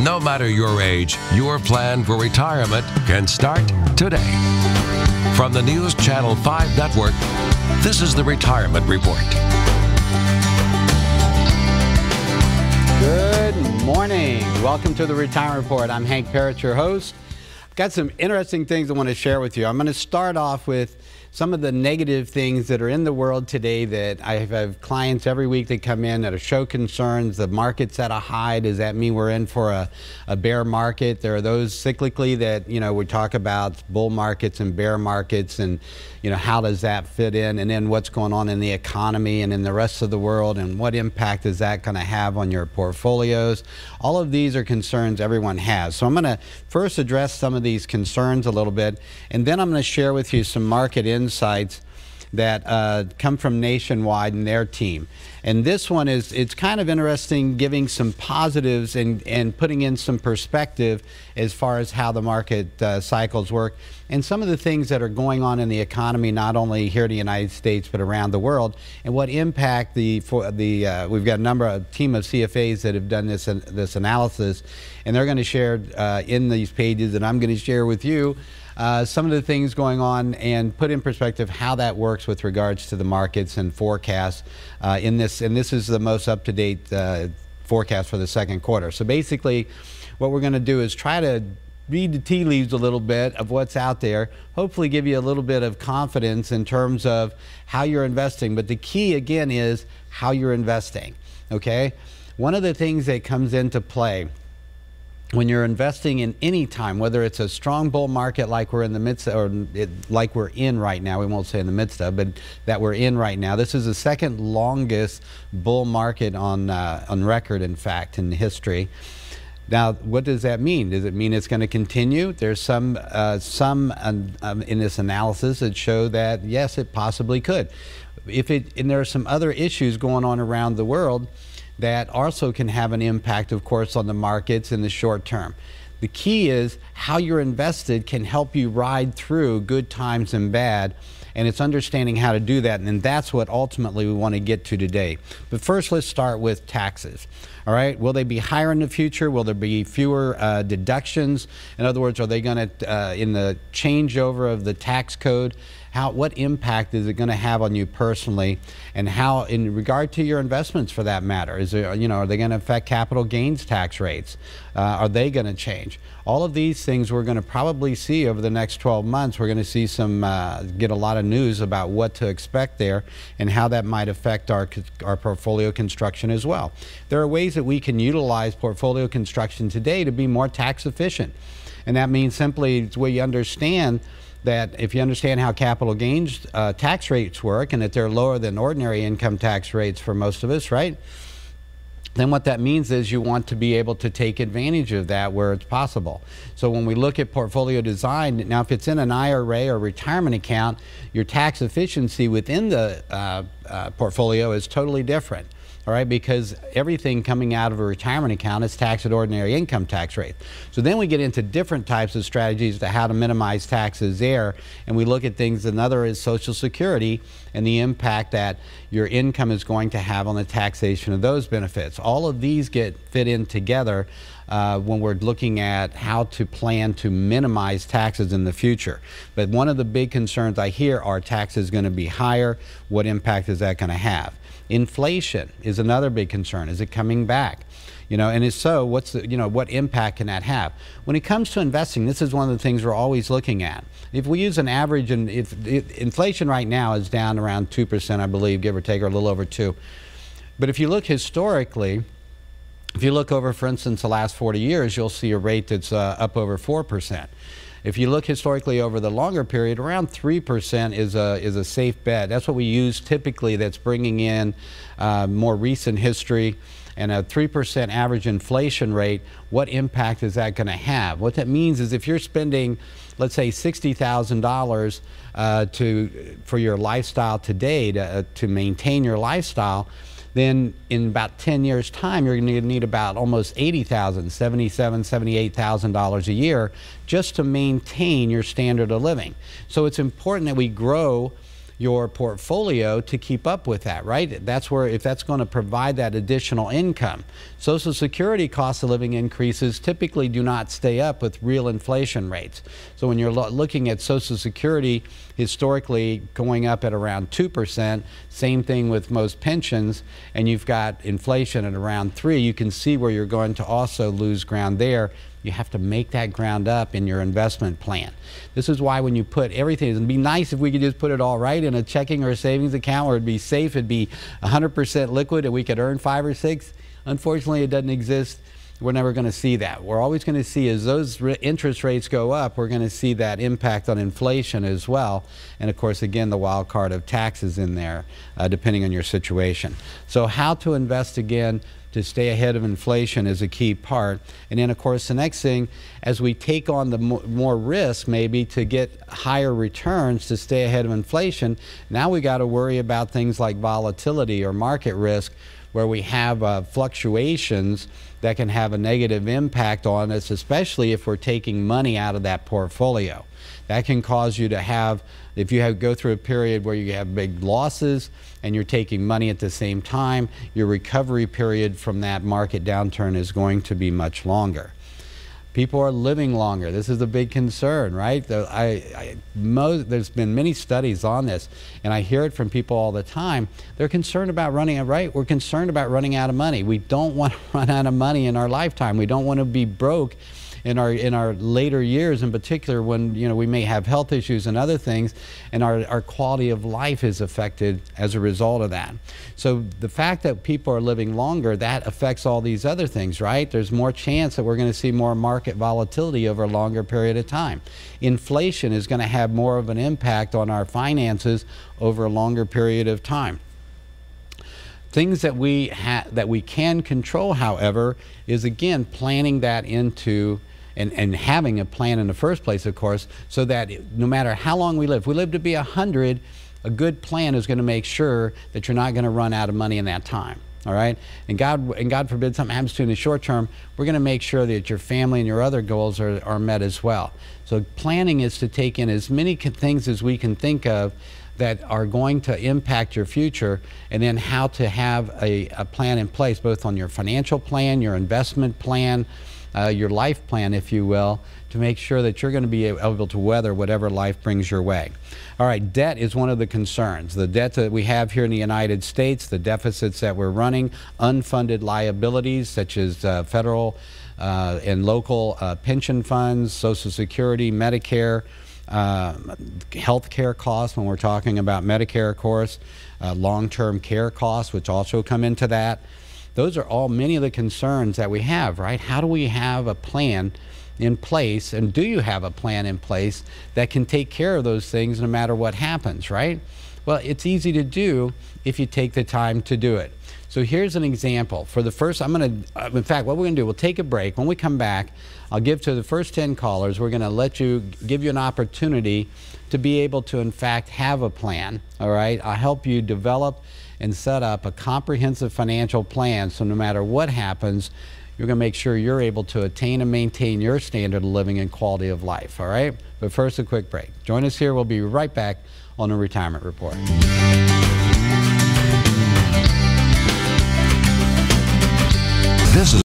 No matter your age, your plan for retirement can start today. From the News Channel 5 Network, this is the Retirement Report. Good morning. Welcome to the Retirement Report. I'm Hank Parrott, your host. I've got some interesting things I want to share with you. I'm going to start off with some of the negative things that are in the world today that I have clients every week that come in that show concerns. The market's at a high. Does that mean we're in for a bear market? There are those cyclically that, we talk about bull markets and bear markets, and, how does that fit in? And then what's going on in the economy and in the rest of the world, and what impact is that going to have on your portfolios? All of these are concerns everyone has. So I'm going to first address some of these concerns a little bit, and then I'm going to share with you some market insights that come from Nationwide and their team. And this one it's kind of interesting, giving some positives and putting in some perspective as far as how the market cycles work and some of the things that are going on in the economy, not only here in the United States but around the world, and what impact we've got a team of CFAs that have done this analysis, and they're going to share in these pages, and I'm going to share with you some of the things going on and put in perspective how that works with regards to the markets and forecasts in this. And this is the most up-to-date forecast for the second quarter. So basically, what we're going to do is try to read the tea leaves a little bit of what's out there, hopefully give you a little bit of confidence in terms of how you're investing. But the key, again, is how you're investing, okay? One of the things that comes into play when you're investing in any time, whether it's a strong bull market like we're in the midst of, or like we're in right now, we won't say in the midst of, but that we're in right now. This is the second longest bull market on record, in fact, in history. Now, what does that mean? Does it mean it's going to continue? There's some in this analysis that show that, yes, it possibly could. And there are some other issues going on around the world that also can have an impact, of course, on the markets in the short term. The key is how you're invested can help you ride through good times and bad, and it's understanding how to do that, and that's what ultimately we want to get to today. But first, let's start with taxes. All right, will they be higher in the future? Will there be fewer deductions? In other words, are they going to, in the changeover of the tax code, what impact is it going to have on you personally, and how, in regard to your investments for that matter? Is there, are they going to affect capital gains tax rates? Are they going to change? All of these things we're going to probably see over the next 12 months. We're going to see get a lot of news about what to expect there and how that might affect our portfolio construction as well. There are ways that we can utilize portfolio construction today to be more tax efficient, and that means simply where you understand that if you understand how capital gains tax rates work and that they're lower than ordinary income tax rates for most of us, right? Then what that means is you want to be able to take advantage of that where it's possible. So when we look at portfolio design, now if it's in an IRA or retirement account, your tax efficiency within the portfolio is totally different. All right, because everything coming out of a retirement account is taxed at ordinary income tax rate. So then we get into different types of strategies to how to minimize taxes there, and we look at things. Another is Social Security and the impact that your income is going to have on the taxation of those benefits. All of these fit in together when we're looking at how to plan to minimize taxes in the future. But one of the big concerns I hear are taxes going to be higher. What impact is that going to have? Inflation is another big concern. Is it coming back? And if so, what impact can that have? When it comes to investing, this is one of the things we're always looking at. If we use an average, and if inflation right now is down around 2%, I believe, give or take, or a little over 2%. But if you look historically, if you look over, for instance, the last 40 years, you'll see a rate that's up over 4%. If you look historically over the longer period, around 3% is a safe bet. That's what we use typically. That's bringing in more recent history, and a 3% average inflation rate. What impact is that going to have? What that means is if you're spending, let's say, $60,000 for your lifestyle today to maintain your lifestyle, then in about 10 years' time, you're going to need about almost $80,000, $77,000, $78,000 a year just to maintain your standard of living. So it's important that we grow your portfolio to keep up with that, right? That's where, if that's going to provide that additional income. Social Security cost of living increases typically do not stay up with real inflation rates. So when you're looking at Social Security historically going up at around 2%, same thing with most pensions, and you've got inflation at around 3%, you can see where you're going to also lose ground there. You have to make that ground up in your investment plan. This is why when you put everything, it'd be nice if we could just put it all right in a checking or a savings account where it'd be safe, it'd be 100% liquid, and we could earn 5 or 6. Unfortunately, it doesn't exist. We're never going to see that. We're always going to see, as those interest rates go up, we're going to see that impact on inflation as well. And of course, again, the wild card of taxes in there, depending on your situation. So how to invest, again, to stay ahead of inflation is a key part. And then, of course, the next thing, as we take on the more risk, maybe to get higher returns to stay ahead of inflation, now we got to worry about things like volatility or market risk, where we have fluctuations that can have a negative impact on us, especially if we're taking money out of that portfolio. That can cause you to have, if you go through a period where you have big losses and you're taking money at the same time, your recovery period from that market downturn is going to be much longer. People are living longer. This is a big concern, right? There's been many studies on this, and I hear it from people all the time. They're concerned about running out, right? We're concerned about running out of money. We don't want to run out of money in our lifetime. We don't want to be broke in our later years, in particular when we may have health issues and other things, and our quality of life is affected as a result of that. So the fact that people are living longer, that affects all these other things, right? There's more chance that we're going to see more market volatility over a longer period of time. Inflation is going to have more of an impact on our finances over a longer period of time. Things that we can control, however, is again planning that into and having a plan in the first place, of course, so that no matter how long we live, if we live to be 100, a good plan is going to make sure that you're not going to run out of money in that time. All right, and God forbid something happens to you in the short term, we're going to make sure that your family and your other goals are met as well. So planning is to take in as many things as we can think of that are going to impact your future, and then how to have a plan in place, both on your financial plan, your investment plan, your life plan, if you will, to make sure that you're going to be able to weather whatever life brings your way. All right, debt is one of the concerns. The debt that we have here in the United States, the deficits that we're running, unfunded liabilities such as federal and local pension funds, Social Security, Medicare, health care costs when we're talking about Medicare, of course, long-term care costs, which also come into that. Those are all many of the concerns that we have, right? How do we have a plan in place, and do you have a plan in place that can take care of those things no matter what happens, right? Well, it's easy to do if you take the time to do it. So here's an example. For the first, in fact, what we're going to do, we'll take a break. When we come back, I'll give to the first 10 callers, we're going to give you an opportunity to be able to, in fact, have a plan, all right? I'll help you develop and set up a comprehensive financial plan, so no matter what happens, you're going to make sure you're able to attain and maintain your standard of living and quality of life, all right? But first, a quick break. Join us here. We'll be right back on the Retirement Report.